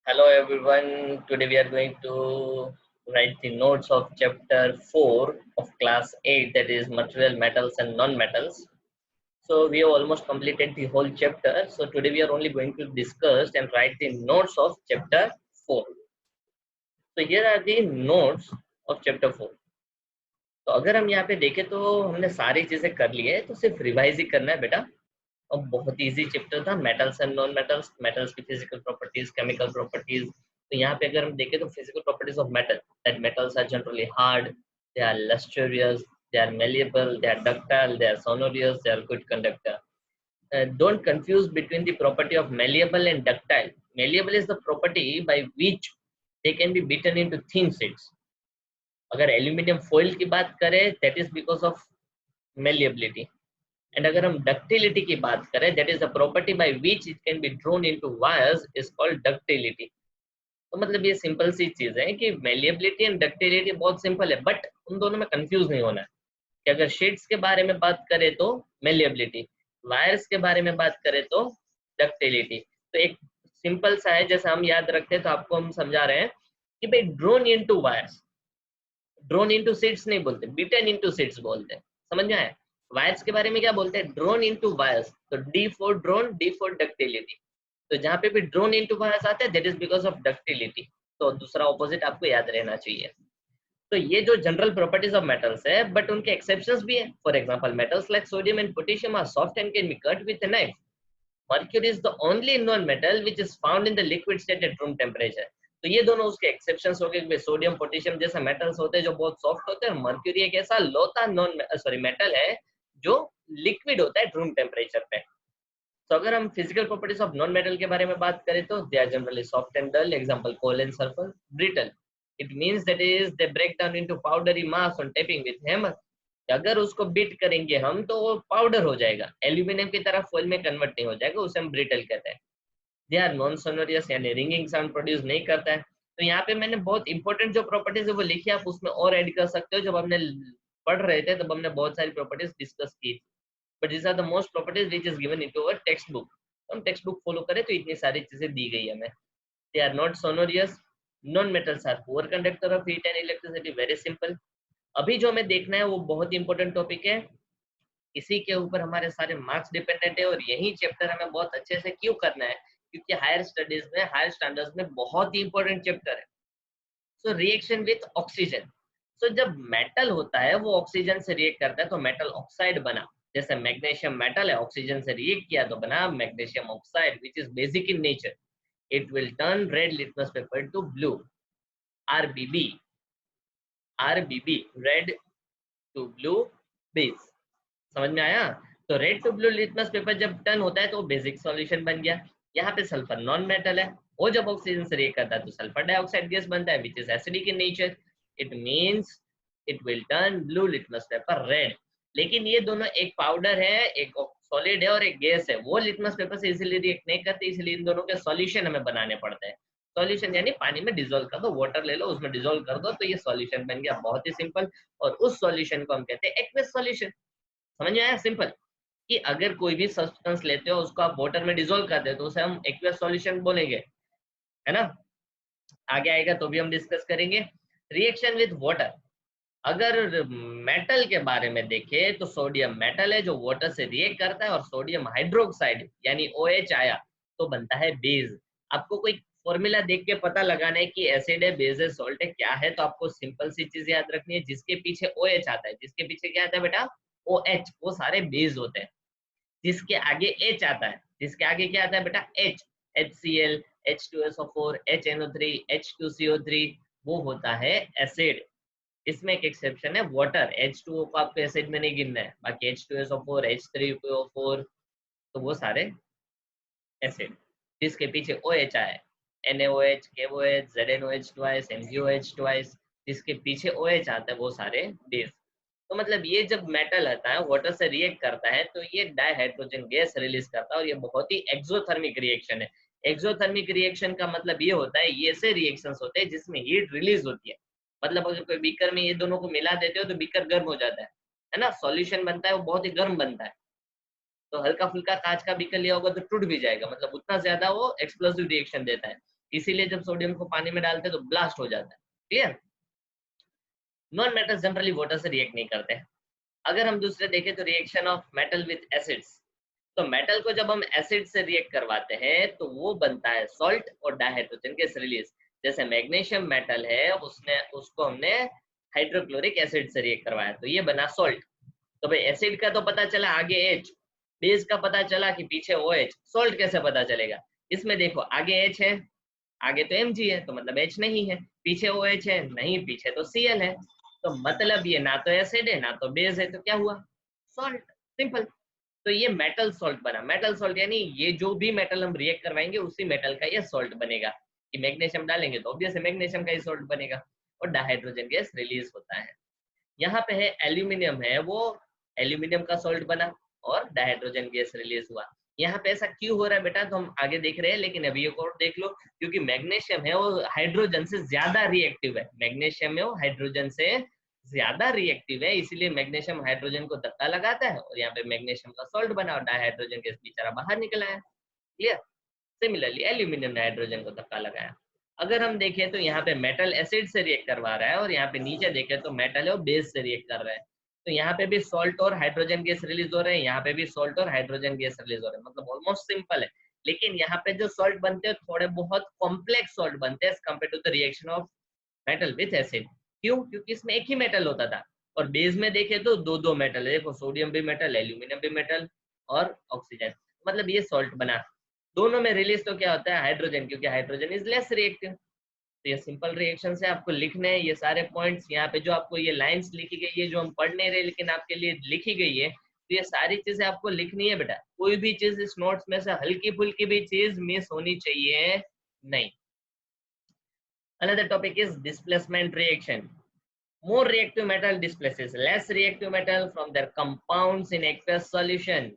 Hello everyone. Today we are going to write the notes of chapter 4 of class 8, that is material metals and non-metals. So we have almost completed the whole chapter. So today we are only going to discuss and write the notes of chapter 4. So here are the notes of chapter 4. तो अगर हम यहाँ पे देखें तो हमने सारी चीजें कर ली है, तो सिर्फ रिवाइज ही करना है बेटा। और बहुत इजी चैप्टर था, metals and non metals, metals की फिजिकल प्रॉपर्टीज, केमिकल प्रॉपर्टीज। तो यहाँ पे अगर हम देखें तो physical properties of metal, that metals are generally hard, they are lustrous, they are malleable, they are ductile, they are sonorous, they are good conductor. Don't confuse between the property of malleable and ductile. Malleable is the property by which they can be beaten into thin sheets. अगर aluminium foil की बात करें, that is because of malleability. And अगर हम ductility की बात करें, that is the property by which it can be drone into wires is called ductility. तो मतलब ये सिंपल सी चीज है कि मेलिएबिलिटी एंड डक्टिलिटी बहुत सिंपल है, बट उन दोनों में कंफ्यूज नहीं होना है कि अगर शीट्स के बारे में बात करें तो मेलिएबिलिटी, वायर्स के बारे में बात करें तो डक्टिलिटी। तो एक सिंपल सा है, जैसे हम याद रखते हैं, तो आपको हम समझा रहे हैं कि भाई drone into wires, drone into seats नहीं बोलते, बिटन इनटू सीट्स बोलते हैं। समझ में आया? वायर्स के बारे में क्या बोलते हैं? Drawn into wires. तो D for drawn, D for ductility. तो जहां पे भी ड्रोन इनटू वायर्स आता है, that is because of ductility. तो दूसरा ऑपोजिट आपको याद रहना चाहिए। तो ये जो जनरल प्रॉपर्टीज ऑफ मेटल्स है, बट उनके एक्सेप्शंस भी है। For example, metals like sodium and potassium are soft and can be cut with a knife. Mercury is the only non metal which is found in the liquid state at room temperature. तो ये दोनों उसके exceptions हो गए। Sodium potassium जैसे metals होते हैं जो बहुत सॉफ्ट होते हैं, मर्क्यूरी एक ऐसा लोता नॉन मेटल है जो लिक्विड होता है रूम टेम्परेचर पे। तो अगर हम physical properties of non metal के बारे में बात करें तो they are generally soft and dull. Example, coal and sulphur. Brittle, it means that is they break down into powdery mass on tapping with hammer. अगर उसको बीट करेंगे हम तो वो पाउडर हो जाएगा, एल्यूमिनियम की तरह फॉइल में कन्वर्ट नहीं हो जाएगा, उसे हम ब्रिटल कहते हैं। दे आर नॉन सोनोरियस, यानी रिंगिंग साउंड प्रोड्यूस नहीं करता है। तो यहाँ पे मैंने बहुत इंपॉर्टेंट जो प्रॉपर्टीज है वो लिखी, आप उसमें और ऐड कर सकते हो। जब हमने पढ़ रहे थे तब हमने बहुत सारी प्रॉपर्टीज डिस्कस की थी, but this are the most properties which is given into our text book. हम टेक्स्ट बुक फॉलो करें तो इतनी सारी चीजें दी गई है हमें। They are not sonorous, non metals are poor conductor of heat and electricity. Very simple. अभी जो हमें देखना है वो बहुत ही इंपॉर्टेंट टॉपिक है, इसी के ऊपर हमारे सारे मार्क्स डिपेंडेंट है। और यही चैप्टर हमें बहुत अच्छे से क्यों करना है, क्योंकि हायर स्टडीज में, हायर स्टैंडर्ड्स में बहुत ही इंपॉर्टेंट चैप्टर है। So reaction with oxygen. So जब मेटल होता है वो ऑक्सीजन से रिएक्ट करता है तो मेटल ऑक्साइड बना। जैसे मैग्नीशियम मेटल है, ऑक्सीजन से रिएक्ट किया तो बना magnesium oxide, which is basic in nature. It will turn red litmus paper to blue, RBB. RBB, red to blue base. समझ में आया? तो red to blue litmus paper जब टर्न होता है तो बेसिक सॉल्यूशन बन गया। यहाँ पे सल्फर नॉन मेटल है, वो जब ऑक्सीजन से रिएक्ट करता है तो सल्फर डाइऑक्साइड गैस बनता है, which is acidic in nature. It means it will turn blue litmus paper red. लेकिन ये दोनों एक पाउडर है, एक सॉलिड है और एक गैस है, वो लिटमस पेपर से इजीली रिएक्ट नहीं करते, इसलिए इन दोनों के सॉल्यूशन हमें बनाने पड़ते हैं। सॉल्यूशन यानी पानी में डिसोल्व कर दो, वाटर ले लो, उसमें डिसोल्व कर दो तो ये सॉल्यूशन बन गया। बहुत ही सिंपल। और उस सॉल्यूशन को हम कहते हैं एक्वस सॉल्यूशन। समझ में आया? सिंपल। कि अगर कोई भी सब्सटेंस लेते हो उसको आप वाटर में डिसोल्व करते हो तो उसे हम एक्वस सॉल्यूशन बोलेंगे, है ना? आगे आएगा तो भी हम डिस्कस करेंगे। रिएक्शन विद वाटर, अगर मेटल के बारे में देखें तो सोडियम मेटल है जो वाटर से रिएक्ट करता है, और सोडियम हाइड्रोक्साइड यानी OH आया तो बनता है बेस। आपको कोई फॉर्मूला देख के पता लगाना है कि एसिड है, बेस है, सॉल्ट है, क्या है, तो आपको सिंपल सी चीज याद रखनी है, जिसके पीछे OH आता है, जिसके पीछे क्या आता है बेटा? OH, वो सारे बेस होते हैं। जिसके आगे H आता है, जिसके आगे क्या आता है बेटा? H, HCl, H2SO4, HNO3, H2CO3, वो होता है एसिड। इसमें एक एक्सेप्शन है, वाटर। H2O को आपको एसिड में नहीं गिनना है, बाकी H2SO4, H3PO4 तो वो सारे एसिड। जिसके पीछे OH आए, NaOH, KOH, ZnOH twice, MgOH twice, जिसके पीछे OH आता है वो सारे बेस। तो मतलब ये जब मेटल आता है वाटर से रिएक्ट करता है तो ये डाइहाइड्रोजन गैस रिलीज करता है, और ये बहुत ही एक्सोथर्मिक रिएक्शन है। एक्सोथर्मिक रिएक्शन का मतलब ये होता है, ये ऐसे रिएक्शंस होते हैं जिसमें हीट रिलीज होती है। मतलब अगर कोई बीकर में ये दोनों को मिला देते हो तो बीकर गर्म हो जाता है ना? सॉल्यूशन बनता है वो बहुत ही गर्म बनता है। तो हल्का फुल्का कांच का बीकर लिया होगा तो टूट भी जाएगा, मतलब उतना ज्यादा वो एक्सप्लोसिव रिएक्शन देता है। इसीलिए जब सोडियम को पानी में डालते हैं तो ब्लास्ट हो जाता है। Clear? Non metals generally water से रिएक्ट नहीं करते हैं। अगर हम दूसरे देखें तो reaction of metal with acids, तो मेटल को जब हम एसिड से रिएक्ट करवाते हैं तो वो बनता है सॉल्ट और डाइहाइड्रोजन गैस रिलीज। जैसे मैग्नीशियम मेटल है, उसको हमने हाइड्रोक्लोरिक एसिड से रिएक्ट करवाया तो ये बना सॉल्ट। तो भाई एसिड का तो पता चला, आगे H, बेस का पता चला कि पीछे OH, सॉल्ट कैसे पता चलेगा? इसमें देखो आगे H है, आगे तो Mg है तो मतलब H नहीं है, पीछे OH है नहीं, पीछे तो Cl है, तो मतलब ये ना तो एसिड है ना तो बेस है, तो क्या हुआ? सॉल्ट। सिंपल। तो ये मेटल सॉल्ट बना। मेटल सॉल्ट यानी ये जो भी मेटल हम रिएक्ट करवाएंगे उसी मेटल का ये सॉल्ट बनेगा। कि मैग्नीशियम डालेंगे तो ऑब्वियस मैग्नीशियम का ही सॉल्ट बनेगा और डाइहाइड्रोजन गैस रिलीज होता है। यहाँ पे है एल्यूमिनियम है, वो एल्यूमिनियम का सॉल्ट बना और डाइहाइड्रोजन गैस रिलीज हुआ। यहाँ पे ऐसा क्यों हो रहा है बेटा, तो हम आगे देख रहे हैं, लेकिन अभी एक और देख लो, क्योंकि मैग्नीशियम है वो हाइड्रोजन से ज्यादा रिएक्टिव है। मैग्नीशियम है वो हाइड्रोजन से ज्यादा रिएक्टिव है, इसीलिए मैग्नीशियम हाइड्रोजन को धक्का लगाता है और यहाँ पे मैग्नीशियम का सॉल्ट बना और डाइहाइड्रोजन गैस बेचारा बाहर निकला है। क्लियर? सिमिलरली एल्यूमिनियम ने हाइड्रोजन को धक्का लगाया। अगर हम देखें तो यहाँ पे मेटल एसिड से रिएक्ट करवा रहा है और यहाँ पे नीचे देखें तो मेटल है वो बेस से रिएक्ट कर रहा है, तो यहाँ पे भी सॉल्ट और हाइड्रोजन गैस रिलीज हो रहे हैं, यहाँ पे भी सॉल्ट और हाइड्रोजन गैस रिलीज हो रहे हैं, मतलब ऑलमोस्ट सिंपल है। लेकिन यहाँ पे जो सॉल्ट बनते हैं थोड़े बहुत कॉम्प्लेक्स सॉल्ट बनते हैं compare to the reaction of metal with acid. क्यों? क्योंकि इसमें एक ही मेटल होता था और बेस में देखे तो दो दो मेटल है, देखो सोडियम भी मेटल, एल्यूमिनियम भी मेटल और ऑक्सीजन, मतलब ये सॉल्ट बना। दोनों में रिलीज तो क्या होता है? हाइड्रोजन, क्योंकि हाइड्रोजन इज लेस रिएक्टिव। तो ये सिंपल रिएक्शन से आपको लिखने हैं ये सारे पॉइंट्स। यहाँ पे जो आपको ये लाइंस लिखी गई है जो हम पढ़ नहीं रहे लेकिन आपके लिए लिखी गई है, तो ये सारी चीजें आपको लिखनी है बेटा। कोई भी चीज इस नोट्स में से हल्की फुल्की भी चीज मिस होनी चाहिए नहीं। Another topic is displacement reaction. More reactive metal displaces less reactive metal from their compounds in aqueous solution.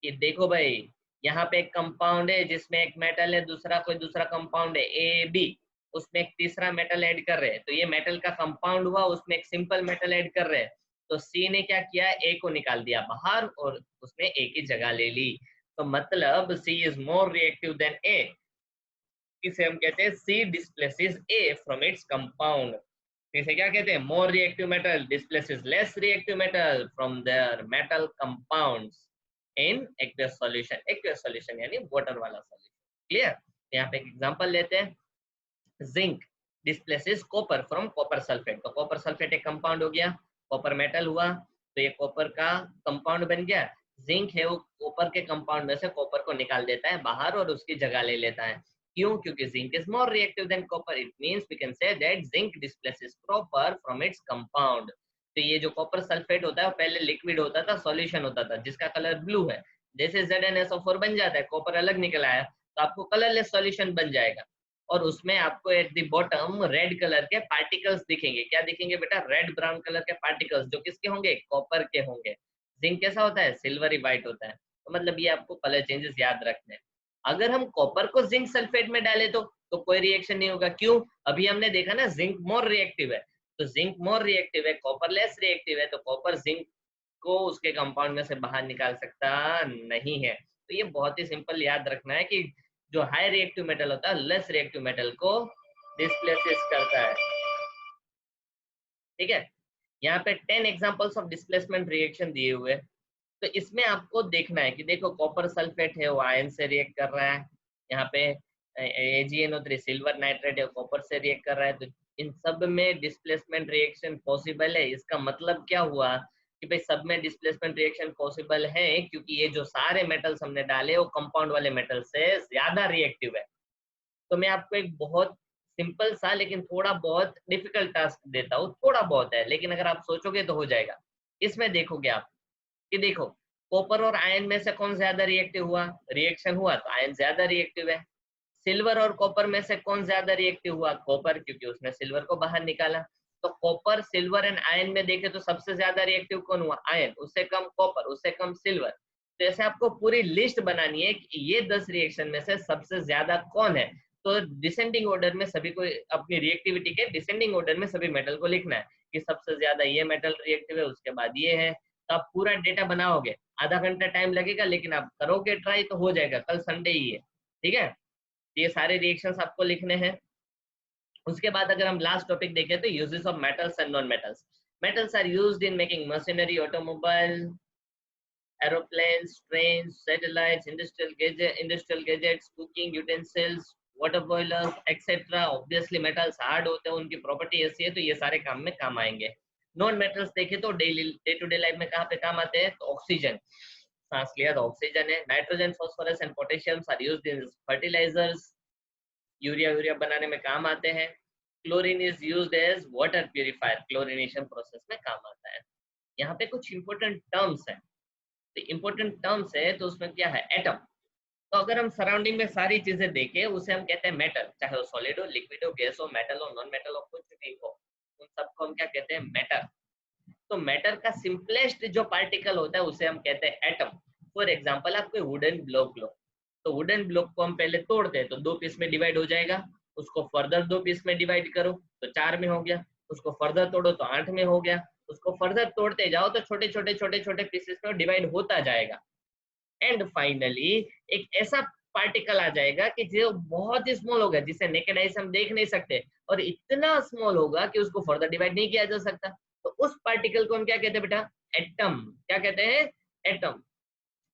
कि देखो भाई, यहाँ पे एक कंपाउंड है जिसमें एक मेटल है, दूसरा कोई दूसरा कंपाउंड है AB, उसमें एक तीसरा मेटल ऐड कर रहे हैं, तो ये मेटल का कंपाउंड हुआ, उसमें एक सिंपल मेटल ऐड कर रहे हैं, तो C ने क्या किया? A को निकाल दिया बाहर और उसने A की जगह ले ली, तो मतलब C is more reactive then A। इसे हम कहते हैं C displaces A from its compound। इसे क्या कहते हैं? More reactive metal displaces less reactive metal from their metal compounds in aqueous solution। aqueous solution यानी वाटर वाला सॉल्यूशन। क्लियर? यहाँ पे एक एग्जांपल लेते हैं, zinc displaces copper from copper sulphate. तो कॉपर सल्फेट एक कंपाउंड हो गया, कॉपर मेटल हुआ, तो ये कॉपर का कंपाउंड बन गया। जिंक है वो कॉपर के कंपाउंड में से कॉपर को निकाल देता है बाहर और उसकी जगह ले लेता है। क्यों? क्योंकि zinc is more reactive than copper. It means we can say that zinc displaces copper from its compound. तो ये जो कॉपर सल्फेट होता है पहले लिक्विड होता था, सॉल्यूशन होता था जिसका कलर ब्लू है। जैसे ZnSO4 बन जाता है, कॉपर अलग निकल आया, तो आपको कलरलेस सॉल्यूशन बन जाएगा और उसमें आपको at the bottom red colour के पार्टिकल्स दिखेंगे। क्या दिखेंगे बेटा? रेड ब्राउन कलर के पार्टिकल्स, जो किसके होंगे? कॉपर के होंगे। जिंक कैसा होता है? सिल्वरी व्हाइट होता है। तो मतलब ये आपको कलर चेंजेस याद रखने हैं। अगर हम कॉपर को जिंक सल्फेट में डाले तो कोई रिएक्शन नहीं होगा। क्यों? अभी हमने देखा ना, जिंक मोर रिएक्टिव है, तो जिंक मोर रिएक्टिव है, कॉपर लेस रिएक्टिव है, तो कॉपर जिंक को उसके कंपाउंड में से बाहर निकाल सकता नहीं है। तो ये बहुत ही सिंपल याद रखना है कि जो हाई रिएक्टिव मेटल होता है लेस रिएक्टिव मेटल को डिस्प्लेसेस करता है। ठीक है? यहाँ पे 10 एग्जांपल्स ऑफ डिस्प्लेसमेंट रिएक्शन दिए हुए, तो इसमें आपको देखना है कि देखो कॉपर सल्फेट है वो आयन से रिएक्ट कर रहा है, यहाँ पे AgNO3 सिल्वर नाइट्रेट है कॉपर से रिएक्ट कर रहा है, तो इन सब में डिस्प्लेसमेंट रिएक्शन पॉसिबल है। इसका मतलब क्या हुआ कि भाई सब में डिस्प्लेसमेंट रिएक्शन पॉसिबल है क्योंकि ये जो सारे मेटल्स हमने डाले वो कंपाउंड वाले मेटल से ज्यादा रिएक्टिव है। तो मैं आपको एक बहुत सिंपल सा लेकिन थोड़ा बहुत डिफिकल्ट टास्क देता हूँ, थोड़ा बहुत है लेकिन अगर आप सोचोगे तो हो जाएगा। इसमें देखोगे आप कि देखो कॉपर और आयन में से कौन ज्यादा रिएक्टिव हुआ, रिएक्शन हुआ तो आयन ज्यादा रिएक्टिव है। सिल्वर और कॉपर में से कौन ज्यादा रिएक्टिव हुआ, कॉपर, क्योंकि उसने सिल्वर को बाहर निकाला। तो कॉपर, सिल्वर एंड आयन में देखे तो सबसे ज्यादा रिएक्टिव कौन हुआ, आयन, उससे कम कॉपर, उससे कम सिल्वर। तो ऐसे आपको पूरी लिस्ट बनानी है कि ये 10 रिएक्शन में से सबसे ज्यादा कौन है। तो डिसेंडिंग ऑर्डर में सभी को अपनी रिएक्टिविटी के डिसेंडिंग ऑर्डर में सभी मेटल को लिखना है कि सबसे ज्यादा ये मेटल रिएक्टिव है, उसके बाद ये है। तो आप पूरा डेटा बनाओगे, आधा घंटा टाइम लगेगा लेकिन आप करोगे ट्राई तो हो जाएगा, कल संडे ही है। ठीक है? ये सारे रिएक्शंस आपको लिखने हैं। उसके बाद अगर हम लास्ट टॉपिक देखें तो uses of metals and non metals. Metals are used in making machinery, automobile, aeroplanes, trains, satellites, industrial gadgets, cooking utensils, water boilers, etc. Obviously metals hard होते हैं, उनकी प्रॉपर्टी ऐसी है तो ये सारे काम में काम आएंगे। नॉन मेटल्स देखें तो डे टू डे लाइफ में कहाँ पे काम आते हैं, तो ऑक्सीजन, सांस लिया तो ऑक्सीजन है। Nitrogen, phosphorus and potassium are used in fertilisers, urea बनाने में काम आते हैं। Chlorine is used as water purifier, chlorination process में काम आता है। यहाँ पे कुछ इंपॉर्टेंट टर्म्स हैं, तो इंपॉर्टेंट टर्म्स है तो उसमें क्या है, एटम। तो अगर हम सराउंडिंग में सारी चीजें देखें उसे हम कहते हैं मेटल, चाहे वो सॉलिड हो, लिक्विड हो, गैस हो, मेटल हो, नॉन मेटल हो, कुछ भी हो, उन सबको हम क्या कहते हैं, मेटल। तो मेटल का सिंपलेस्ट जो पार्टिकल होता है उसे हम कहते हैं एटम। फॉर एग्जांपल आप कोई वुडन ब्लॉक लो, तो वुडन ब्लॉक को हम पहले तोड़ते हैं तो 2 पीस में डिवाइड हो जाएगा, उसको फर्दर 2 पीस में डिवाइड करो तो 4 में हो गया, उसको फर्दर तोड़ो तो 8 में हो गया, उसको फर्दर तोड़ते जाओ तो छोटे छोटे छोटे छोटे पीसेस में डिवाइड होता जाएगा। एंड फाइनली एक ऐसा पार्टिकल आ जाएगा कि जो बहुत ही स्मॉल होगा, जिसे नेकेड आई से हम देख नहीं सकते, और इतना स्मॉल होगा कि उसको फर्दर डिवाइड नहीं किया जा सकता। तो उस पार्टिकल को हम क्या कहते हैं बेटा, एटम। क्या कहते हैं, एटम।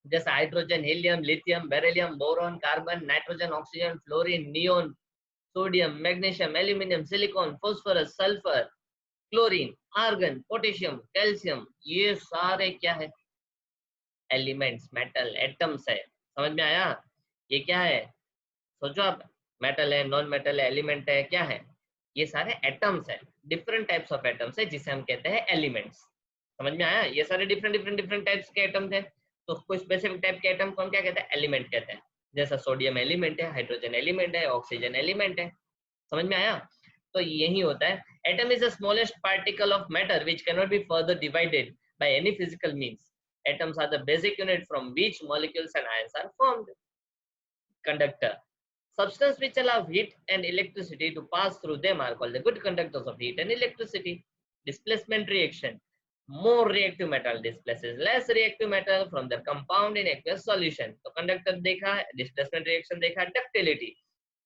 जैसे hydrogen, helium, lithium, beryllium, boron, carbon, nitrogen, oxygen, fluorine, neon, sodium, magnesium, aluminium, silicon, phosphorus, sulphur, chlorine, argon, potassium, calcium, ये सारे क्या है, एलिमेंट्स, मेटल, एटम्स है। समझ में आया, ये क्या है, सोचो आप, मेटल है, नॉन मेटल है, एलिमेंट है, क्या है, ये सारे एटम्स है। डिफरेंट टाइप्स ऑफ एटम्स है जिसे हम कहते हैं एलिमेंट्स। समझ में आया, ये सारे डिफरेंट टाइप्स के एटम्स है, तो कोई स्पेसिफिक टाइप के एटम को हम क्या कहते हैं, एलिमेंट कहते हैं। जैसा सोडियम एलिमेंट है, हाइड्रोजन एलिमेंट है, ऑक्सीजन एलिमेंट है। समझ में आया, तो यही होता है। Atom is the smallest particle of matter which can not be further divided by any physical means. Atoms are the basic unit from which molecules and ions are formed. Conductor. Substances which allow heat and electricity to pass through them are called the good conductors of heat and electricity. Displacement reaction. More reactive metal displaces less reactive metal from their compound in aqueous solution. तो conductor देखा, displacement reaction देखा, ductility.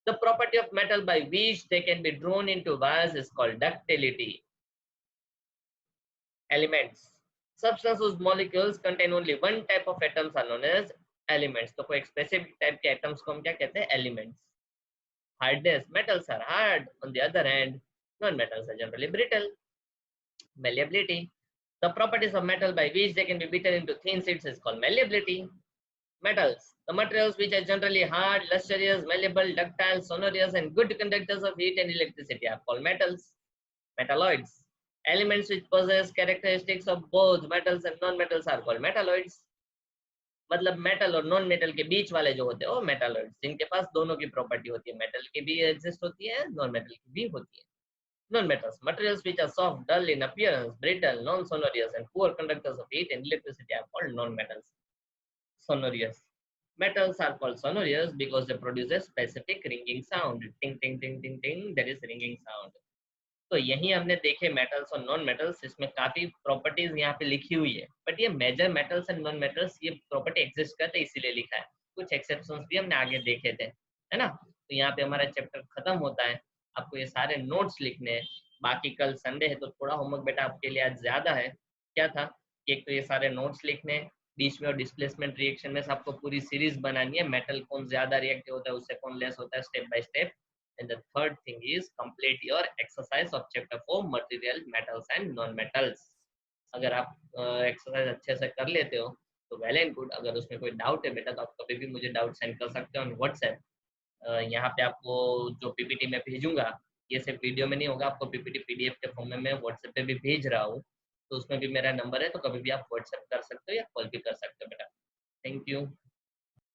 The property of metal by which they can be drawn into wires is called ductility. Elements. Substance whose molecules contain only one type of atoms are known as elements. तो कोई specific type के atoms को हम क्या कहते हैं, elements. Hardness. Metals are hard, on the other hand non metals are generally brittle. Malleability. The properties of metal by which they can be beaten into thin sheets is called malleability. Metals. The materials which are generally hard, lustrous, malleable, ductile, sonorous, and good conductors of heat and electricity are called metals. Metalloids. Elements which possess characteristics of both metals and non-metals are called metalloids. मतलब metal और non metal के बीच वाले जो होते हैं वो metalloids, जिनके पास दोनों की प्रॉपर्टी होती है, मेटल की भी एग्जिस्ट होती है, नॉन मेटल की भी होती है। Non-metals, materials which are soft, dull in appearance, brittle, non-sonorous, and poor conductors of heat and electricity are called non-metals. Sonorous. Metals are called sonorous because they produce a specific ringing sound. Ting, ting, ting, ting, ting. That is ringing sound. तो यही हमने देखे metals और non metals, इसमें काफी properties यहाँ पे लिखी हुई है, बट ये major metals and non metals ये प्रॉपर्टी एग्जिस्ट करते इसीलिए लिखा है। कुछ एक्सेप्शंस भी हमने आगे देखे थे, है ना। तो यहाँ पे हमारा चैप्टर खत्म होता है। आपको ये सारे नोट्स लिखने हैं, बाकी कल संडे है तो थोड़ा होमवर्क बेटा आपके लिए आज ज्यादा है। क्या था कि एक तो ये सारे नोट्स लिखने हैं, बीच में और डिस्प्लेसमेंट रिएक्शन में आपको पूरी सीरीज बनानी है, मेटल कौन ज्यादा रिएक्टिव होता है उससे कौन लेस होता है, step by step. And the third thing is complete your exercise of chapter 4 material metals and non-metals. अगर आप एक्सरसाइज अच्छे से कर लेते हो तो वेल एंड गुड। अगर उसमें कोई डाउट है बेटा तो आप कभी भी मुझे डाउट सेंड कर सकते हो ऑन व्हाट्सएप। यहाँ पे आपको जो पीपीटी में भेजूंगा ये सिर्फ वीडियो में नहीं होगा, आपको पीपीटी पीडीएफ के फॉर्म में मैं व्हाट्सएप पे भी भेज रहा हूँ, तो उसमें भी मेरा नंबर है, तो कभी भी आप व्हाट्सएप कर सकते हो या कॉल भी कर सकते हो बेटा। Thank you.